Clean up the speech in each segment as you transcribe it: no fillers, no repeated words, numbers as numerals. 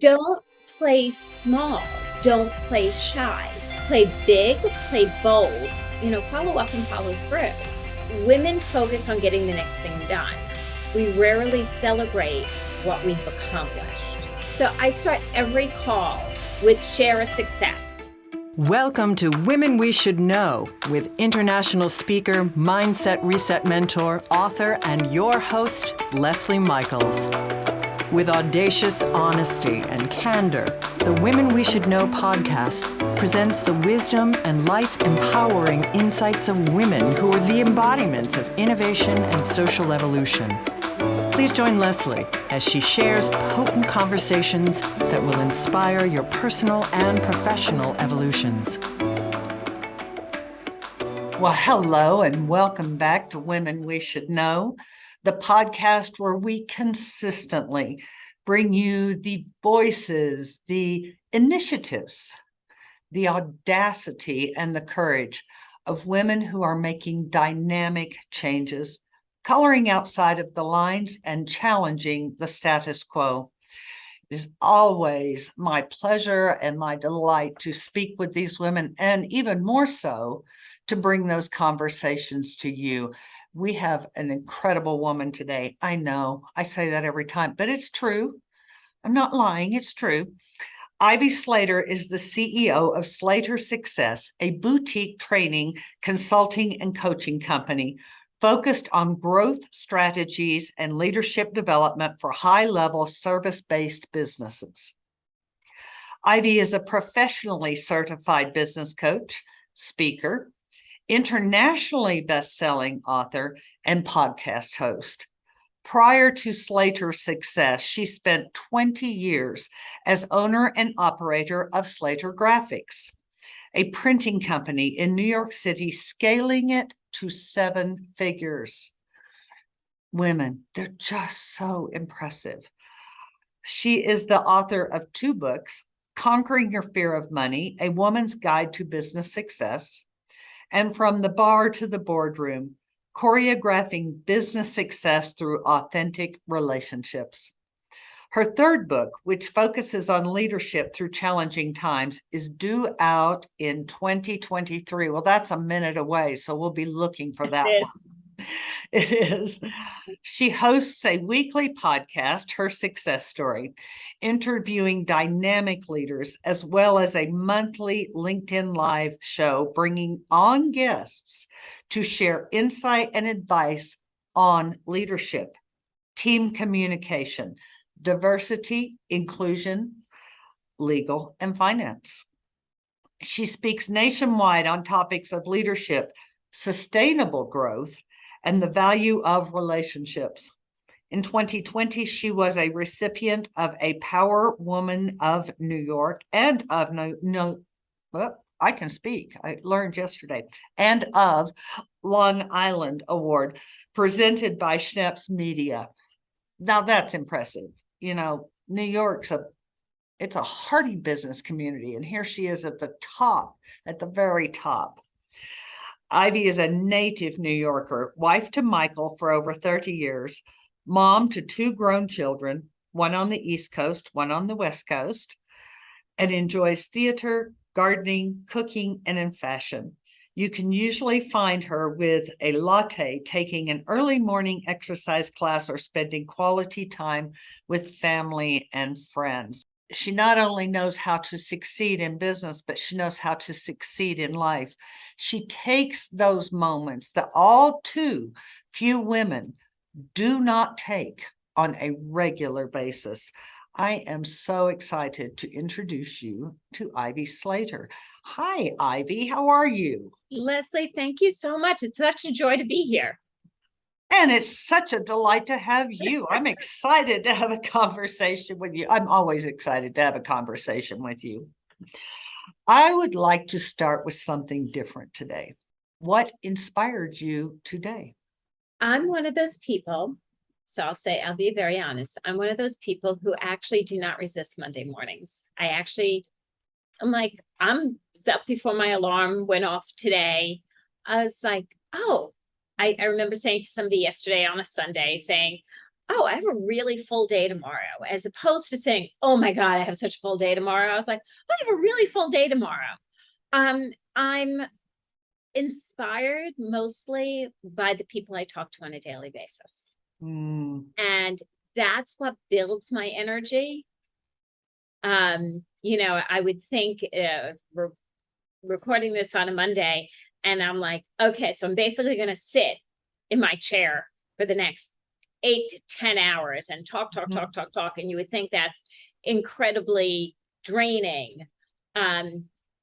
Don't play small. Don't play shy. Play big, play bold, follow up and follow through. Women focus on getting the next thing done. We rarely celebrate what we've accomplished. So I start every call with share a success. Welcome to Women We Should Know with international speaker, mindset reset mentor, author, and your host, Leslie Michaels. With audacious honesty and candor, the Women We Should Know podcast presents the wisdom and life-empowering insights of women who are the embodiments of innovation and social evolution. Please join Leslie as she shares potent conversations that will inspire your personal and professional evolutions. Well, hello and welcome back to Women We Should Know, the podcast where we consistently bring you the voices, the initiatives, the audacity, and the courage of women who are making dynamic changes, coloring outside of the lines, and challenging the status quo. It is always my pleasure and my delight to speak with these women, and even more so, to bring those conversations to you. We have an incredible woman today. I know I say that every time, but it's true. I'm not lying. It's true. Ivy Slater is the CEO of Slater Success, a boutique training, consulting, and coaching company focused on growth strategies and leadership development for high-level service-based businesses. Ivy is a professionally certified business coach, speaker, internationally best-selling author, and podcast host. Prior to Slater Success, she spent 20 years as owner and operator of Slater Graphics, a printing company in New York City, scaling it to 7 figures. Women, they're just so impressive. She is the author of 2 books, Conquering Your Fear of Money, A Woman's Guide to Business Success, and From the Bar to the Boardroom, Choreographing Business Success Through Authentic Relationships. Her 3rd book, which focuses on leadership through challenging times, is due out in 2023. Well, that's a minute away, so we'll be looking for that one. It is. She hosts a weekly podcast, Her Success Story, interviewing dynamic leaders, as well as a monthly LinkedIn Live show, bringing on guests to share insight and advice on leadership, team communication, diversity, inclusion, legal, and finance. She speaks nationwide on topics of leadership, sustainable growth, and the value of relationships. In 2020, she was a recipient of a Power Woman of New York and of I can speak. I learned yesterday, and of Long Island Award presented by Schnepp's Media. Now that's impressive. New York's it's a hearty business community, and here she is at the top, at the very top. Ivy is a native New Yorker, wife to Michael for over 30 years, mom to 2 grown children, one on the East Coast, one on the West Coast, and enjoys theater, gardening, cooking, and in fashion. You can usually find her with a latte, taking an early morning exercise class, or spending quality time with family and friends. She not only knows how to succeed in business, but she knows how to succeed in life. She takes those moments that all too few women do not take on a regular basis. I am so excited to introduce you to Ivy Slater. Hi, Ivy. How are you? Leslie, thank you so much. It's such a joy to be here. And it's such a delight to have you. I'm excited to have a conversation with you. I'm always excited to have a conversation with you. I would like to start with something different today. What inspired you today? I'm one of those people, so I'll be very honest. I'm one of those people who actually do not resist Monday mornings. I'm like, I'm up before my alarm went off today. I was like, oh, I remember saying to somebody yesterday on a Sunday, saying, oh, I have a really full day tomorrow, as opposed to saying, oh my God, I have such a full day tomorrow. I was like, I have a really full day tomorrow. I'm inspired mostly by the people I talk to on a daily basis. And that's what builds my energy. I would think we're recording this on a Monday, and I'm like, okay, so I'm basically going to sit in my chair for the next 8 to 10 hours and talk. And you would think that's incredibly draining.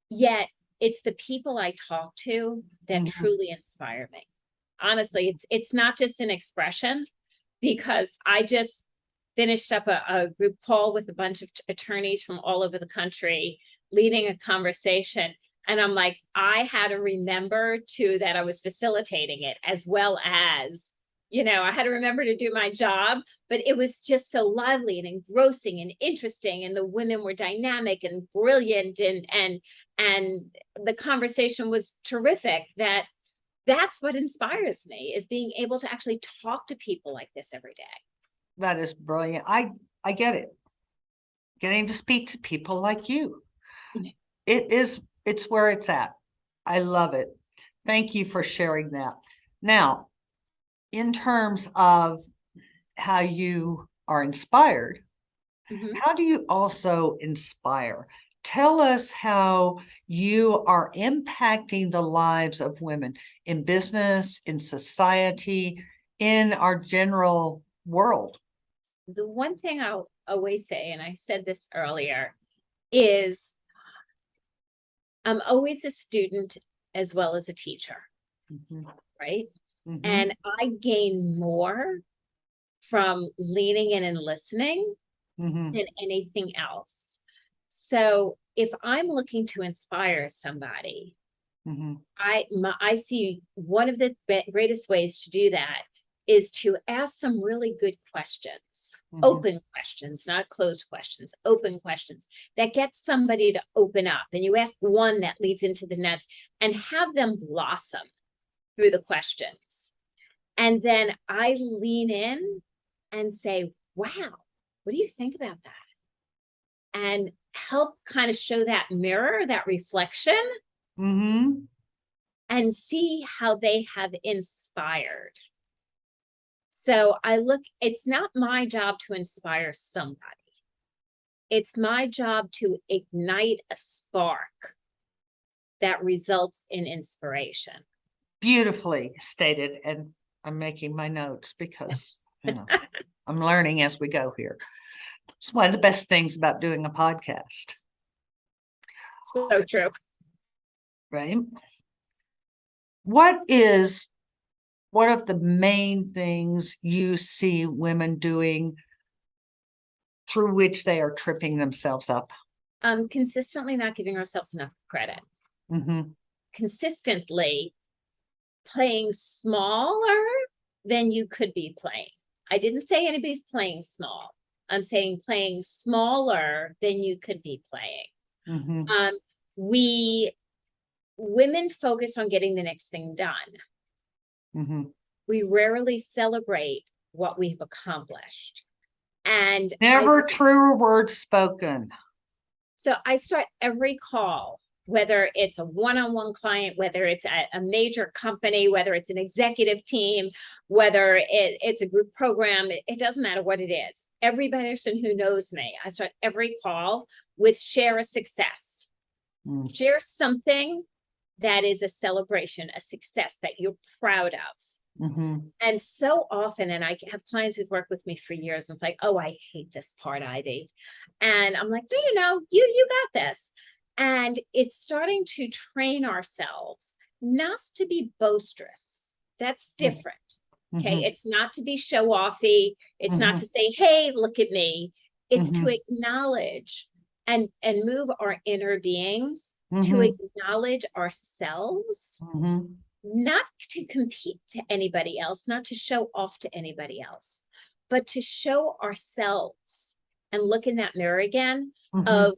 Yet it's the people I talk to that truly inspire me. Honestly, it's not just an expression, because I just finished up a group call with a bunch of attorneys from all over the country, leading a conversation. And I'm like, I had to remember too that I was facilitating it, as well as, I had to remember to do my job, but it was just so lively and engrossing and interesting. And the women were dynamic and brilliant, and the conversation was terrific. That's what inspires me, is being able to actually talk to people like this every day. That is brilliant. I get it. Getting to speak to people like you. It's where it's at. I love it. Thank you for sharing that. Now, in terms of how you are inspired, how do you also inspire? Tell us how you are impacting the lives of women in business, in society, in our general world. The one thing I'll always say, and I said this earlier, is I'm always a student as well as a teacher, right? And I gain more from leaning in and listening than anything else. So if I'm looking to inspire somebody, I see one of the greatest ways to do that is to ask some really good questions, open questions, not closed questions, open questions that get somebody to open up. And you ask one that leads into the next, and have them blossom through the questions. And then I lean in and say, wow, what do you think about that? And help kind of show that mirror, that reflection, and see how they have inspired. So it's not my job to inspire somebody. It's my job to ignite a spark that results in inspiration. Beautifully stated. And I'm making my notes because I'm learning as we go here. It's one of the best things about doing a podcast. So true. Right? What is one of the main things you see women doing through which they are tripping themselves up? Consistently not giving ourselves enough credit. Consistently playing smaller than you could be playing. I didn't say anybody's playing small. I'm saying playing smaller than you could be playing. Women focus on getting the next thing done. We rarely celebrate what we've accomplished. And never truer words spoken. So I start every call, whether it's a one-on-one client, whether it's a major company, whether it's an executive team, whether it's a group program, it doesn't matter what it is. Every person who knows me, I start every call with share a success. Share something that is a celebration, a success that you're proud of. And so often, and I have clients who've worked with me for years, and it's like, oh, I hate this part, Ivy. And I'm like, no, you got this. And it's starting to train ourselves not to be boisterous. That's different. Okay. It's not to be show offy. It's not to say, hey, look at me. It's to acknowledge and move our inner beings, to acknowledge ourselves, not to compete to anybody else, not to show off to anybody else, but to show ourselves and look in that mirror again of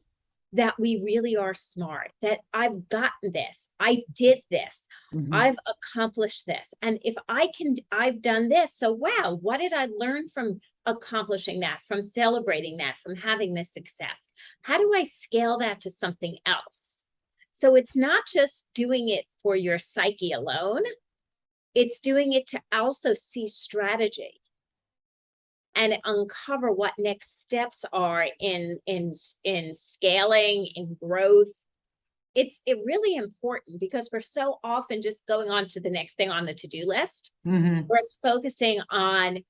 that we really are smart, that I've gotten this, I did this, I've accomplished this. And if I've done this, so wow, what did I learn from accomplishing that, from celebrating that, from having this success? How do I scale that to something else? So it's not just doing it for your psyche alone, it's doing it to also see strategy and uncover what next steps are in scaling, in growth. It's really important, because we're so often just going on to the next thing on the to-do list. Mhm. We're focusing on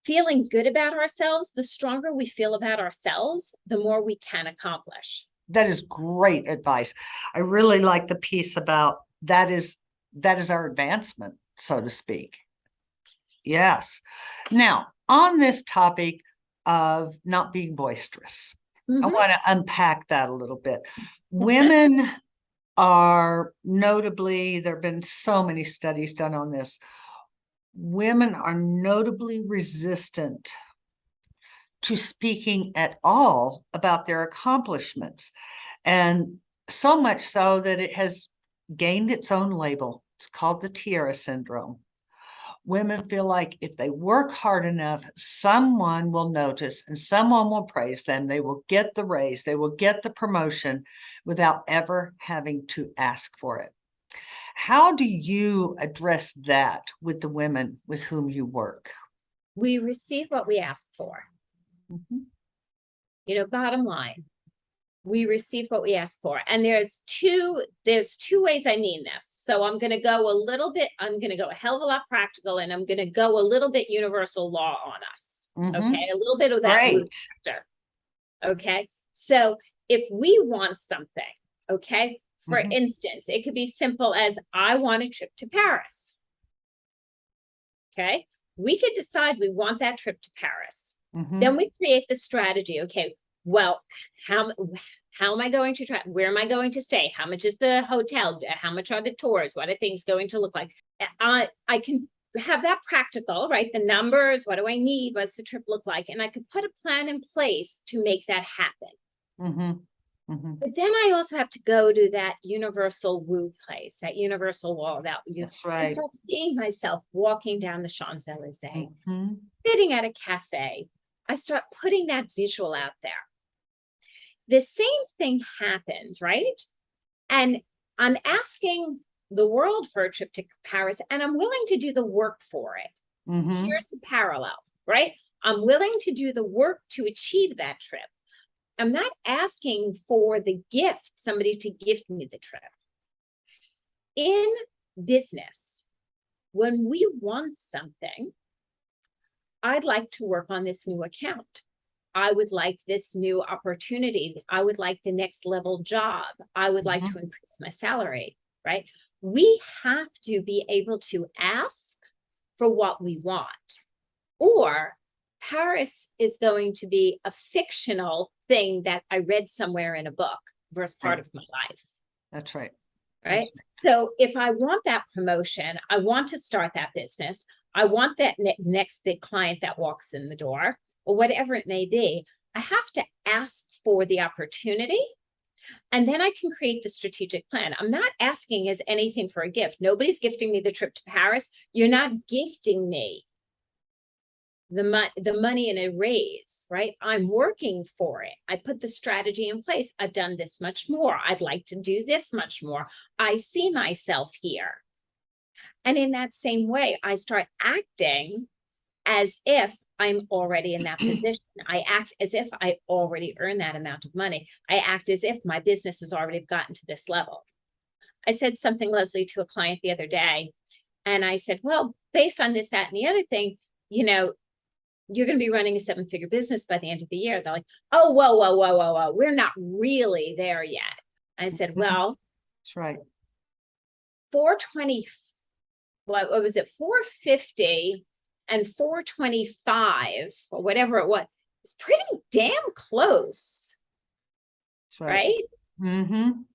feeling good about ourselves. The stronger we feel about ourselves, the more we can accomplish. That is great advice. I really like the piece about that is our advancement, so to speak. Yes. Now, on this topic of not being boisterous, I want to unpack that a little bit. Women are notably, there have been so many studies done on this. Women are notably resistant to speaking at all about their accomplishments. And so much so that it has gained its own label. It's called the Tierra Syndrome. Women feel like if they work hard enough, someone will notice and someone will praise them. They will get the raise, they will get the promotion without ever having to ask for it. How do you address that with the women with whom you work? We receive what we ask for. Bottom line, we receive what we ask for. And there's two ways I mean this. So I'm going to go a hell of a lot practical, and I'm going to go a little bit universal law on us. Okay. A little bit of that root factor. Okay. So if we want something, okay, for instance, it could be simple as, I want a trip to Paris. Okay. We could decide we want that trip to Paris. Then we create the strategy. Okay, well, how am I going to try? Where am I going to stay? How much is the hotel? How much are the tours? What are things going to look like? I can have that practical, right? The numbers, what do I need? What's the trip look like? And I could put a plan in place to make that happen. But then I also have to go to that universal woo place, that universal wall, and start seeing myself walking down the Champs-Elysees, sitting at a cafe. I start putting that visual out there. The same thing happens, right? And I'm asking the world for a trip to Paris, and I'm willing to do the work for it. Here's the parallel, right? I'm willing to do the work to achieve that trip. I'm not asking for the gift, somebody to gift me the trip. In business, when we want something, I'd like to work on this new account. I would like this new opportunity. I would like the next level job. I would like to increase my salary, right? We have to be able to ask for what we want, or Paris is going to be a fictional thing that I read somewhere in a book versus part of my life. That's right. Right. So if I want that promotion, I want to start that business, I want that next big client that walks in the door, or whatever it may be, I have to ask for the opportunity. And then I can create the strategic plan. I'm not asking as anything for a gift. Nobody's gifting me the trip to Paris. You're not gifting me the money in a raise, right? I'm working for it. I put the strategy in place. I've done this much more. I'd like to do this much more. I see myself here. And in that same way, I start acting as if I'm already in that position. I act as if I already earn that amount of money. I act as if my business has already gotten to this level. I said something, Leslie, to a client the other day, and I said, well, based on this, that, and the other thing, you're going to be running a 7-figure business by the end of the year. They're like, oh, whoa. We're not really there yet. I said, well, that's right. 420, what was it? 450 and 425 or whatever it was. It's pretty damn close. That's right. And,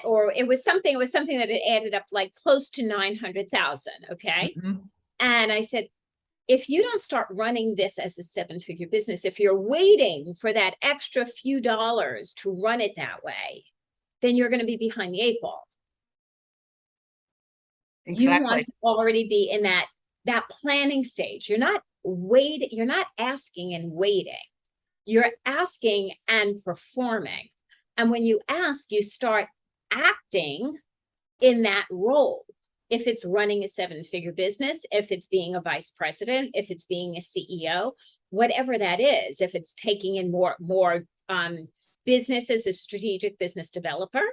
or it was something that it added up like close to 900,000. Okay. And I said, if you don't start running this as a 7-figure business, if you're waiting for that extra few dollars to run it that way, then you're going to be behind the 8 ball. Exactly. You want to already be in that planning stage. You're not you're not asking and waiting. You're asking and performing. And when you ask, you start acting in that role. If it's running a 7-figure business, if it's being a vice president, if it's being a CEO, whatever that is, if it's taking in more business as a strategic business developer,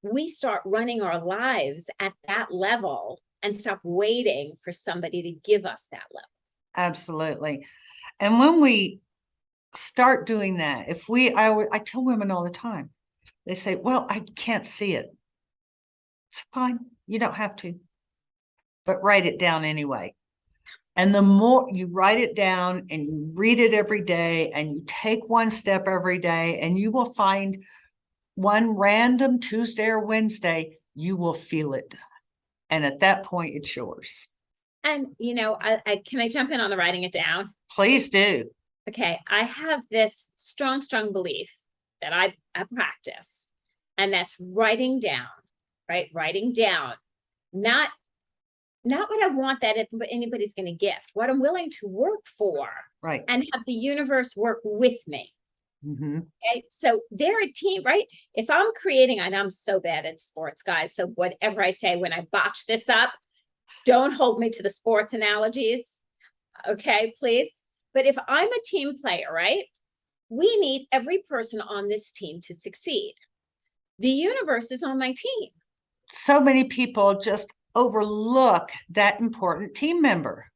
we start running our lives at that level and stop waiting for somebody to give us that level. Absolutely. And when we start doing that, I tell women all the time, they say, well, I can't see it. It's fine. You don't have to, but write it down anyway. And the more you write it down and you read it every day and you take one step every day, and you will find one random Tuesday or Wednesday, you will feel it. And at that point, it's yours. And, can I jump in on the writing it down? Please do. Okay. I have this strong belief that I practice, and that's writing down, right? Writing down, not what I want that anybody's going to gift, what I'm willing to work for, right? And have the universe work with me. Mm-hmm. Okay, so they're a team, right? If I'm creating, and I'm so bad at sports, guys, so whatever I say when I botch this up, don't hold me to the sports analogies, okay, please. But if I'm a team player, right, we need every person on this team to succeed. The universe is on my team. So many people just overlook that important team member.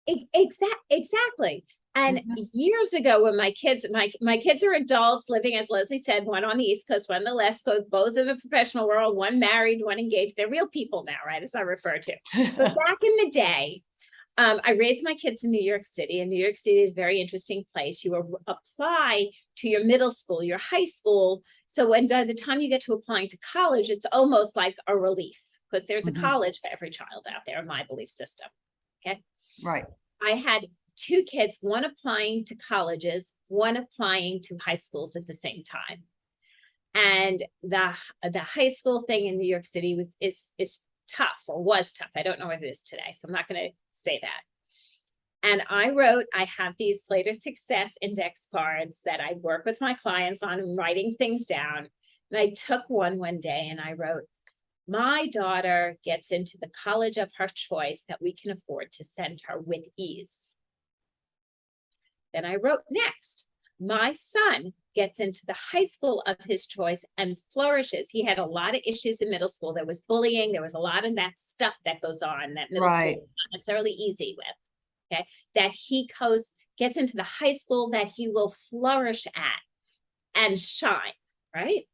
Exactly. And years ago, when my kids are adults living, as Leslie said, one on the East Coast, one on the West Coast, both in the professional world, one married, one engaged. They're real people now, right? As I refer to. But back in the day, I raised my kids in New York City, and New York City is a very interesting place. You apply to your middle school, your high school. So when by the time you get to applying to college, it's almost like a relief, because there's a college for every child out there in my belief system. Okay. Right. I had 2 kids, one applying to colleges, one applying to high schools at the same time. And the high school thing in New York City is tough, or was tough. I don't know what it is today, so I'm not going to say that. And I have these Slater Success Index cards that I work with my clients on, and writing things down. And I took one day and I wrote, my daughter gets into the college of her choice that we can afford to send her with ease. Then I wrote next, my son gets into the high school of his choice and flourishes. He had a lot of issues in middle school. There was bullying. There was a lot of that stuff that goes on that middle school is not necessarily easy with. Okay. That he gets into the high school that he will flourish at and shine. Right.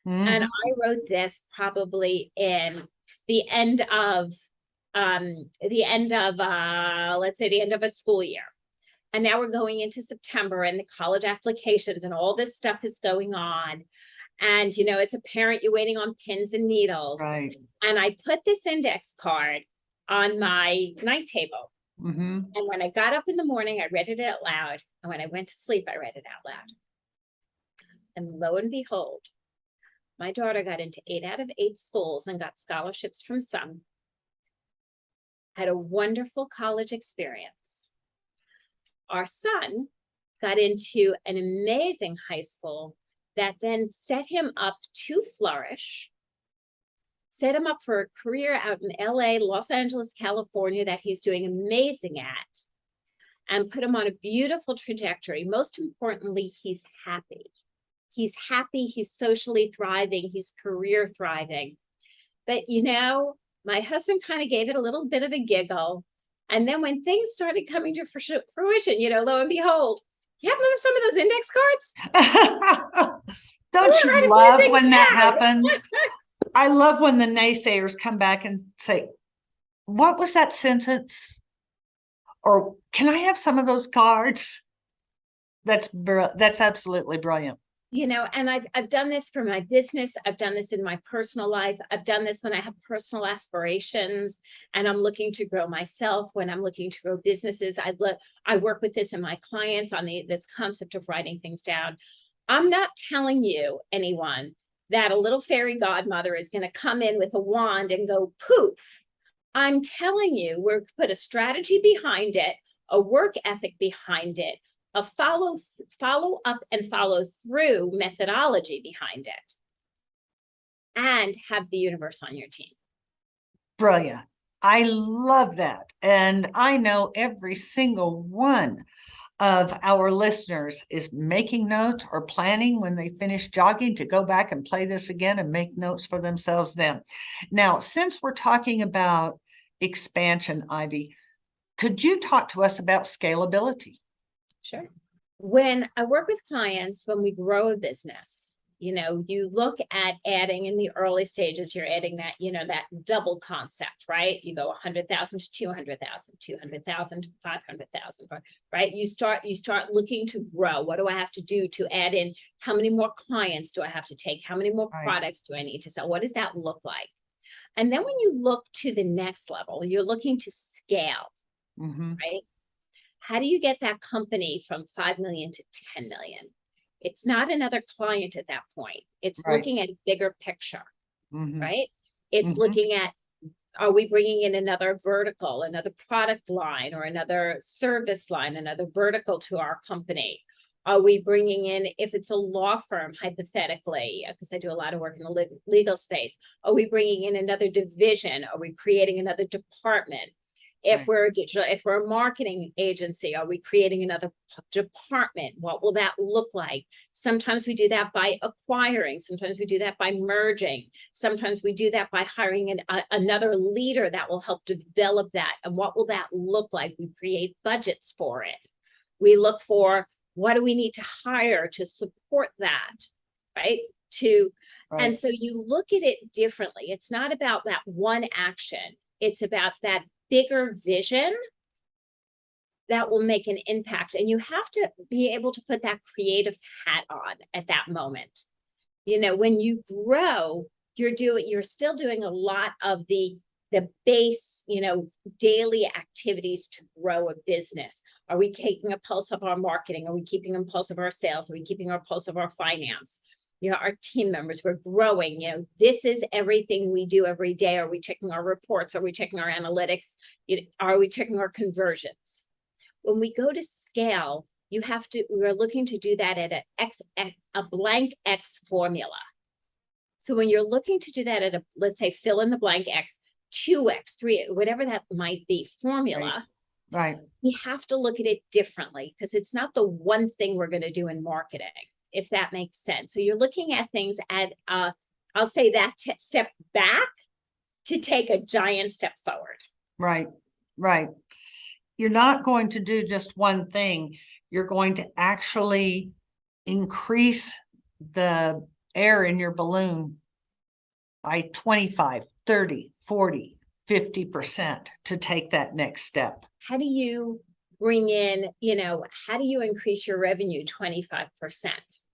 And I wrote this probably in the end of let's say the end of a school year. And now we're going into September, and the college applications and all this stuff is going on. And, as a parent, you're waiting on pins and needles. Right. And I put this index card on my night table. And when I got up in the morning, I read it out loud. And when I went to sleep, I read it out loud. And lo and behold, my daughter got into 8 out of 8 schools and got scholarships from some. Had a wonderful college experience. Our son got into an amazing high school that then set him up to flourish, set him up for a career out in LA, Los Angeles, California, that he's doing amazing at, and put him on a beautiful trajectory. Most importantly, he's happy. He's happy, he's socially thriving, he's career thriving. But my husband kind of gave it a little bit of a giggle. And then when things started coming to fruition, lo and behold, you have some of those index cards? Don't you love when that happens? I love when the naysayers come back and say, what was that sentence? Or can I have some of those cards? That's absolutely brilliant. And I've done this for my business. I've done this in my personal life. I've done this when I have personal aspirations and I'm looking to grow myself, when I'm looking to grow businesses. I work with this in my clients on this concept of writing things down. I'm not telling you, anyone, that a little fairy godmother is going to come in with a wand and go poof. I'm telling you, we're put a strategy behind it, a work ethic behind it, a follow up and follow through methodology behind it, and have the universe on your team. Brilliant. I love that. And I know every single one of our listeners is making notes or planning when they finish jogging to go back and play this again and make notes for themselves then. Now, since we're talking about expansion, Ivy, could you talk to us about scalability? Sure. When I work with clients, when we grow a business, you look at adding in the early stages, you're adding that, that double concept, right? You go 100,000 to 200,000, 200,000 to 500,000, right? You start looking to grow. What do I have to do to add in? How many more clients do I have to take? How many more products do I need to sell? What does that look like? And then when you look to the next level, you're looking to scale, right? How do you get that company from 5 million to 10 million? It's not another client at that point. It's looking at a bigger picture, right? It's looking at, are we bringing in another vertical, another product line, or another service line, another vertical to our company? Are we bringing in, if it's a law firm, hypothetically, because I do a lot of work in the legal space, are we bringing in another division? Are we creating another department? If we're digital, if we're a marketing agency, are we creating another department? What will that look like? Sometimes we do that by acquiring. Sometimes we do that by merging. Sometimes we do that by hiring another leader that will help develop that. And what will that look like? We create budgets for it. We look for, what do we need to hire to support that, right? And so you look at it differently. It's not about that one action. It's about that bigger vision that will make an impact. And you have to be able to put that creative hat on at that moment. When you grow, you're still doing a lot of the base, daily activities to grow a business. Are we taking a pulse of our marketing? Are we keeping a pulse of our sales? Are we keeping a pulse of our finance? Our team members, we're growing, this is everything we do every day. Are we checking our reports? Are we checking our analytics? Are we checking our conversions? When we go to scale, we're looking to do that at a blank X formula. So when you're looking to do that at let's say, fill in the blank X, 2X, 3, whatever that might be, formula, right? We have to look at it differently, because it's not the one thing we're going to do in marketing, if that makes sense. So you're looking at things at, I'll say that step back to take a giant step forward. Right. You're not going to do just one thing. You're going to actually increase the air in your balloon by 25, 30, 40, 50% to take that next step. How do you bring in, how do you increase your revenue 25%?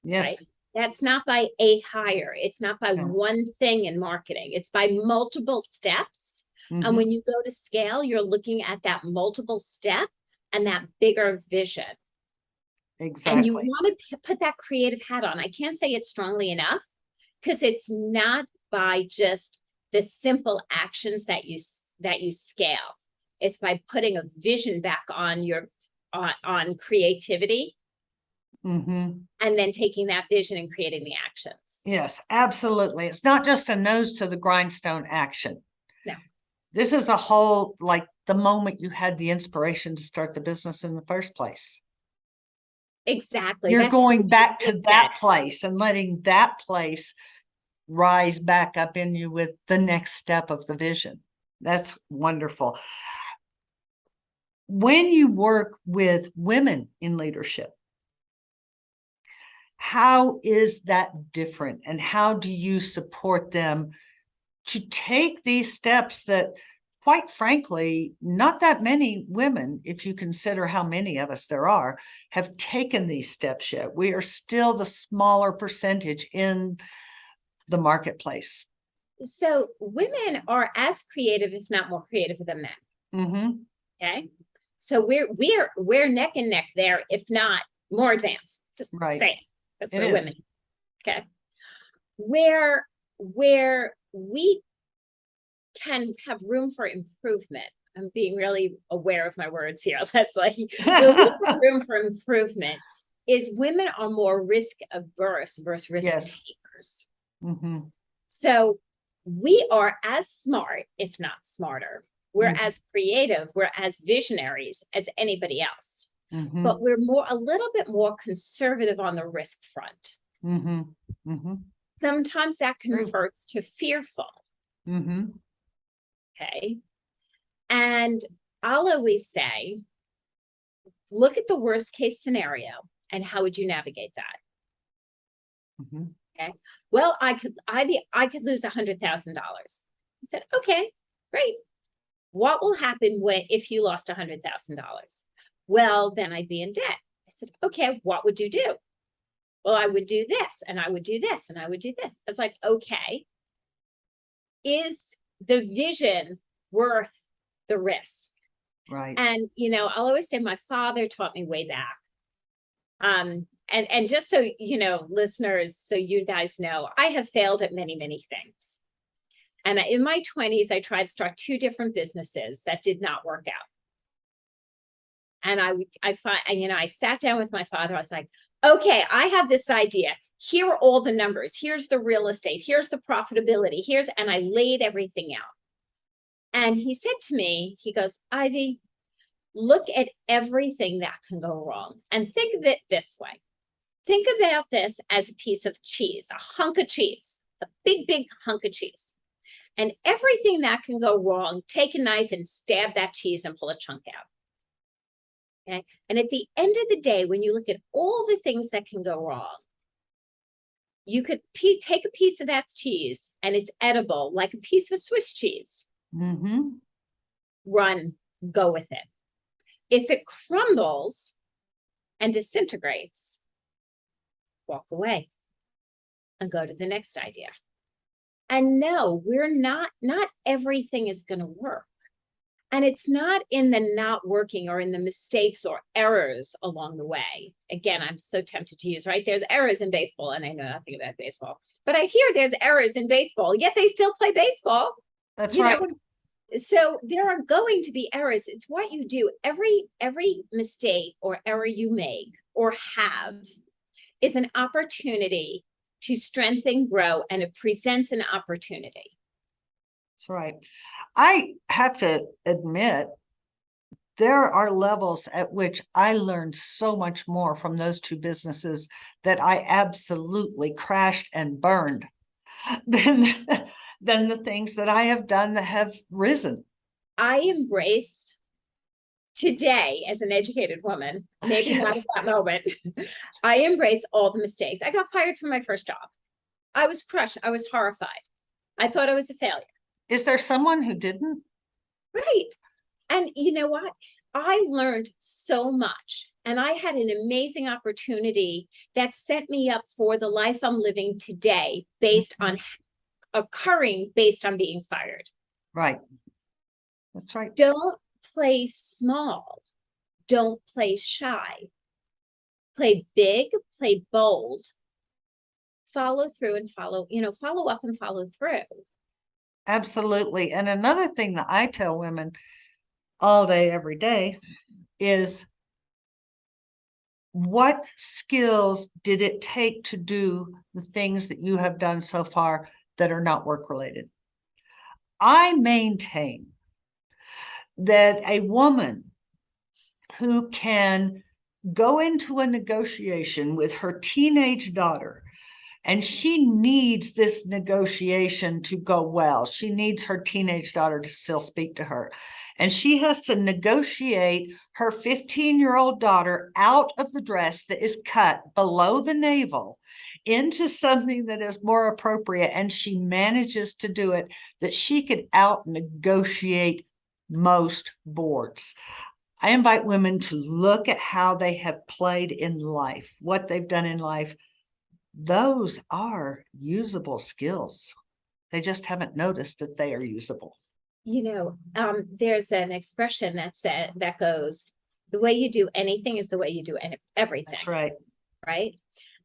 Yes. Right? That's not by a hire. It's not by one thing in marketing. It's by multiple steps. And when you go to scale, you're looking at that multiple step and that bigger vision. Exactly. And you want to put that creative hat on. I can't say it strongly enough, because it's not by just the simple actions that you scale. It's by putting a vision back on your on creativity, and then taking that vision and creating the actions. Yes, absolutely. It's not just a nose to the grindstone action. No, this is a whole, like the moment you had the inspiration to start the business in the first place. Exactly. You're going back to that place and letting that place rise back up in you with the next step of the vision. That's wonderful. When you work with women in leadership, how is that different? And how do you support them to take these steps that, quite frankly, not that many women, if you consider how many of us there are, have taken these steps yet? We are still the smaller percentage in the marketplace. So women are as creative, if not more creative, than men. Okay. So we're neck and neck there, if not more advanced. Just saying. That's where women. Okay. Where we can have room for improvement. I'm being really aware of my words here. That's like, where we have room for improvement is women are more risk averse versus risk Yes. takers. Mm-hmm. So we are as smart, if not smarter. We're Mm-hmm. as creative, we're as visionaries as anybody else. Mm-hmm. But we're a little bit more conservative on the risk front. Mm-hmm. Mm-hmm. Sometimes that True. converts to fearful. Mm-hmm. Okay. And I'll always say, look at the worst case scenario and how would you navigate that? Mm-hmm. Okay. Well, I could lose $100,000. I said, okay, great. What will happen if you lost $100,000? Well, then I'd be in debt. I said, okay, what would you do? Well, I would do this, and I would do this, and I would do this. I was like, okay, is the vision worth the risk? Right. And, I'll always say my father taught me way back. And just so, listeners, so you guys know, I have failed at many, many things. And in my 20s, I tried to start 2 different businesses that did not work out. And I sat down with my father. I was like, okay, I have this idea. Here are all the numbers. Here's the real estate. Here's the profitability. And I laid everything out. And he said to me, he goes, Ivy, look at everything that can go wrong and think of it this way. Think about this as a piece of cheese, a hunk of cheese, a big, big hunk of cheese. And everything that can go wrong, take a knife and stab that cheese and pull a chunk out. Okay. And at the end of the day, when you look at all the things that can go wrong, you could take a piece of that cheese and it's edible, like a piece of Swiss cheese. Mm-hmm. Run, go with it. If it crumbles and disintegrates, walk away and go to the next idea. And no, not everything is going to work. And it's not in the not working or in the mistakes or errors along the way. Again, I'm so tempted to use, right? There's errors in baseball, and I know nothing about baseball, but I hear there's errors in baseball, yet they still play baseball. That's right. So there are going to be errors. It's what you do. Every mistake or error you make or have is an opportunity to strengthen, grow, and it presents an opportunity. That's right. I have to admit, there are levels at which I learned so much more from those 2 businesses that I absolutely crashed and burned than the things that I have done that have risen. I embrace today as an educated woman, maybe Yes. not at that moment. I embrace all the mistakes. I got fired from my first job. I was crushed. I was horrified. I thought I was a failure. Is there someone who didn't? Right. And you know what? I learned so much, and I had an amazing opportunity that set me up for the life I'm living today based on being fired. Right. That's right. Don't play small. Don't play shy. Play big, play bold. Follow through and follow up and follow through. Absolutely. And another thing that I tell women all day, every day is, what skills did it take to do the things that you have done so far that are not work related? I maintain that a woman who can go into a negotiation with her teenage daughter, and she needs this negotiation to go well. She needs her teenage daughter to still speak to her. And she has to negotiate her 15-year-old daughter out of the dress that is cut below the navel into something that is more appropriate. And she manages to do it, that she could out negotiate most boards. I invite women to look at how they have played in life, what they've done in life. Those are usable skills. They just haven't noticed that they are usable. There's an expression that goes, the way you do anything is the way you do everything. That's right. Right.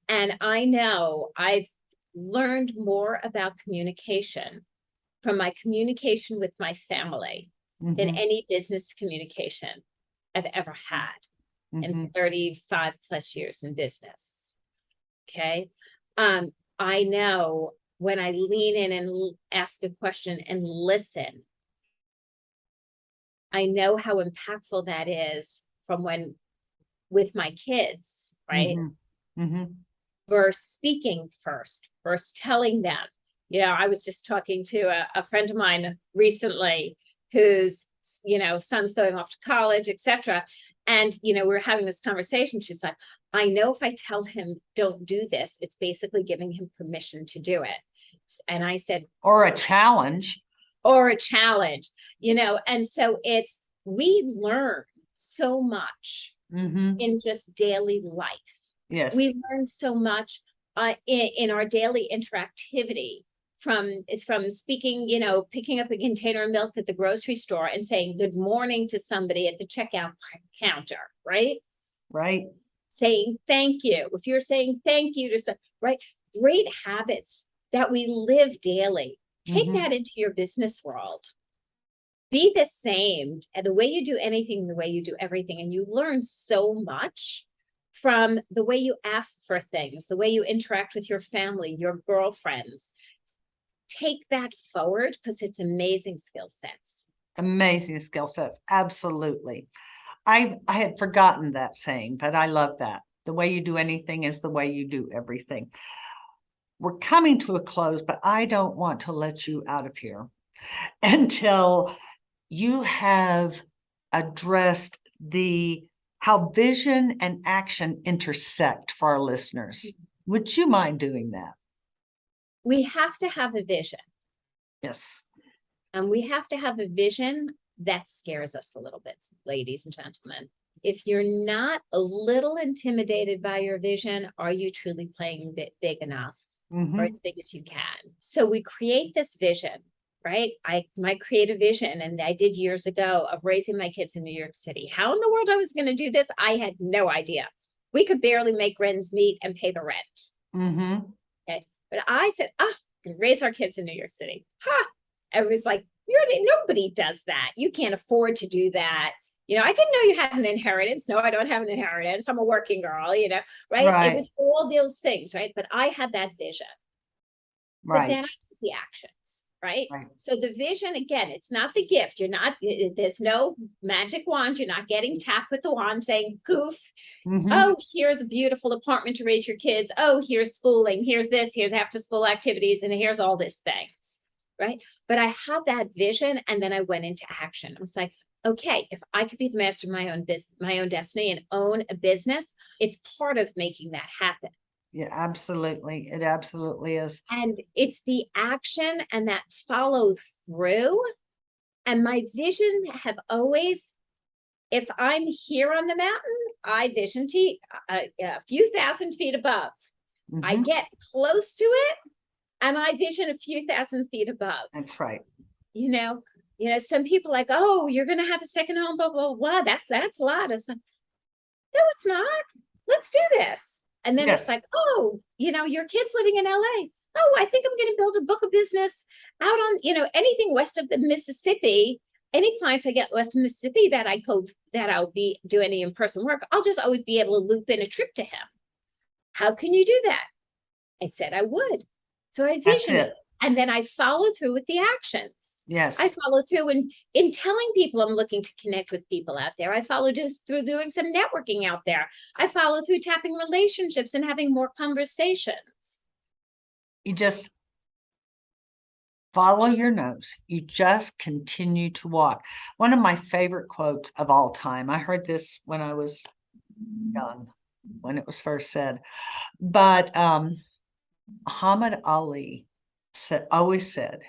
And I know I've learned more about communication from my communication with my family than Mhm. any business communication I've ever had in Mhm. 35 plus years in business. Okay. I know when I lean in and ask a question and listen, I know how impactful that is from when with my kids, right? Mhm. Mhm. Versus speaking first, versus telling them. I was just talking to a friend of mine recently whose, son's going off to college, etc. And, we were having this conversation. She's like, I know if I tell him don't do this, it's basically giving him permission to do it. And I said, Or a challenge. or a challenge, and so we learn so much Mhm. in just daily life. Yes. We learn so much in our daily interactivity from speaking, picking up a container of milk at the grocery store and saying good morning to somebody at the checkout counter, right? Right. Saying thank you. If you're saying thank you to some, right? Great habits that we live daily. Take Mhm. that into your business world. Be the same, and the way you do anything, the way you do everything, and you learn so much from the way you ask for things, the way you interact with your family, your girlfriends. Take that forward because it's amazing skill sets. Amazing skill sets. Absolutely. I had forgotten that saying, but I love that. The way you do anything is the way you do everything. We're coming to a close, but I don't want to let you out of here until you have addressed how vision and action intersect for our listeners. Would you mind doing that? We have to have a vision, Yes. and we have to have a vision that scares us a little bit, ladies and gentlemen. If you're not a little intimidated by your vision, are you truly playing big enough? Or as big as you can? So we create this vision, right? I might create a vision, and I did years ago, of raising my kids in New York City. How in the world I was going to do this, I had no idea. We could barely make ends meet and pay the rent. Okay. But I said, we can raise our kids in New York City. I was like, nobody does that. You can't afford to do that. I didn't know you had an inheritance. No, I don't have an inheritance. I'm a working girl, right? Right. It was all those things, right? But I had that vision. But then I took the actions, right? So the vision, again, it's not the gift. There's no magic wand. You're not getting tapped with the wand saying, goof. Oh, here's a beautiful apartment to raise your kids. Oh, here's schooling. Here's this. Here's after school activities. And here's all these things, right? But I had that vision, and then I went into action. I was like, okay, if I could be the master of my own business, my own destiny, and own a business, it's part of making that happen. Yeah, absolutely. It absolutely is. And it's the action and that follow through. And my vision have always, if I'm here on the mountain, I vision to a few thousand feet above. I get close to it, and I vision a few thousand feet above. That's right. Some people like, oh, you're going to have a second home, blah, blah, blah. That's a lot. It's like, no, it's not. Let's do this. And then it's like, oh, your kid's living in LA. Oh, I think I'm going to build a book of business out on, anything west of the Mississippi. Any clients I get west of Mississippi that I'll be doing any in-person work, I'll just always be able to loop in a trip to him. How can you do that? I said I would. So I vision it. And then I follow through with the actions. Yes. I follow through in telling people I'm looking to connect with people out there. I follow through doing some networking out there. I follow through tapping relationships and having more conversations. You just follow your nose. You just continue to walk. One of my favorite quotes of all time. I heard this when I was young, when it was first said, but Muhammad Ali always said,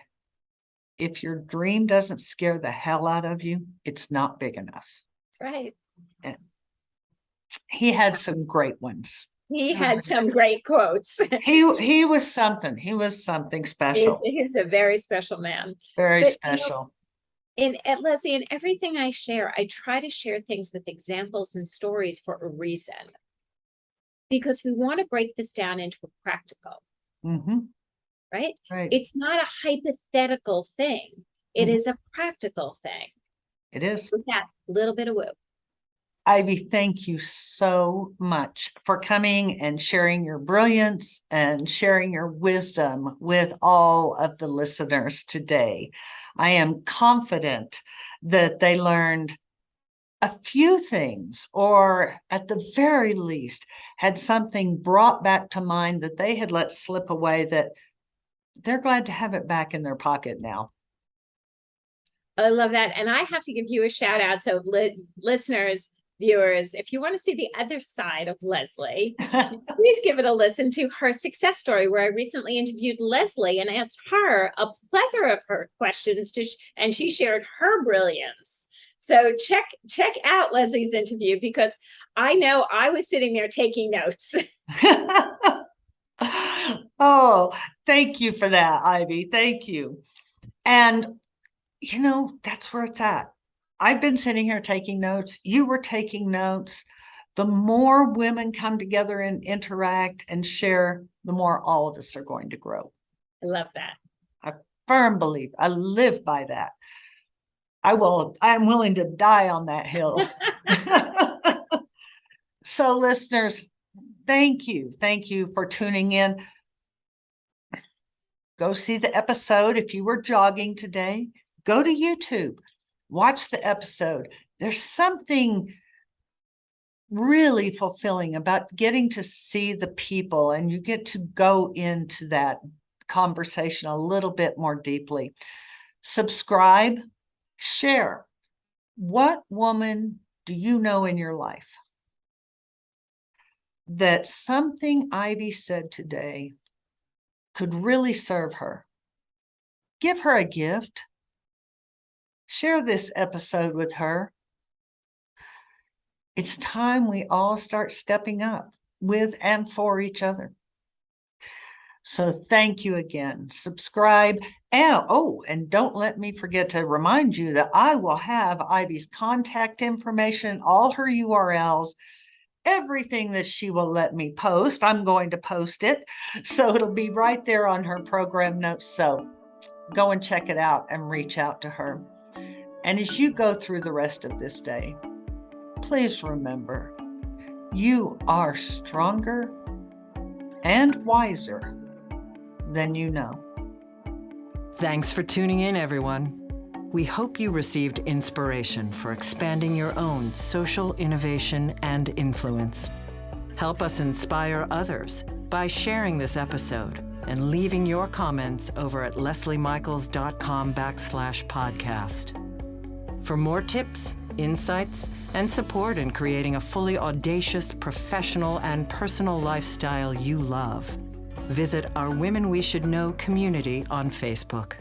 if your dream doesn't scare the hell out of you, it's not big enough. That's right. And he had some great ones. He had some great quotes. He was something. He was something special. He's a very special man. Very special. Leslie, in everything I share, I try to share things with examples and stories for a reason. Because we want to break this down into a practical. right? Right. It's not a hypothetical thing. It Mhm. is a practical thing. It is. With that little bit of woo. Ivy, thank you so much for coming and sharing your brilliance and sharing your wisdom with all of the listeners today. I am confident that they learned a few things, or at the very least, had something brought back to mind that they had let slip away that they're glad to have it back in their pocket now. I love that. And I have to give you a shout out. So listeners, viewers, if you want to see the other side of Leslie, please give it a listen to her success story, where I recently interviewed Leslie and asked her a plethora of her questions and she shared her brilliance. So check out Leslie's interview, because I know I was sitting there taking notes. Oh, thank you for that, Ivy. Thank you. And that's where it's at. I've been sitting here taking notes. You were taking notes. The more women come together and interact and share, the more all of us are going to grow. I love that. I firm belief. I live by that. I'm willing to die on that hill. So listeners, thank you. Thank you for tuning in. Go see the episode. If you were jogging today, go to YouTube, watch the episode. There's something really fulfilling about getting to see the people, and you get to go into that conversation a little bit more deeply. Subscribe, share. What woman do you know in your life that something Ivy said today could really serve her? Give her a gift. Share this episode with her. It's time we all start stepping up with and for each other. So thank you again. Subscribe. And don't let me forget to remind you that I will have Ivy's contact information, all her URLs, everything that she will let me post. I'm going to post it. So it'll be right there on her program notes. So go and check it out and reach out to her. And as you go through the rest of this day, please remember, you are stronger and wiser than you know. Thanks for tuning in, everyone. We hope you received inspiration for expanding your own social innovation and influence. Help us inspire others by sharing this episode and leaving your comments over at lesliemichaels.com/podcast. For more tips, insights, and support in creating a fully audacious, professional, and personal lifestyle you love, visit our Women We Should Know community on Facebook.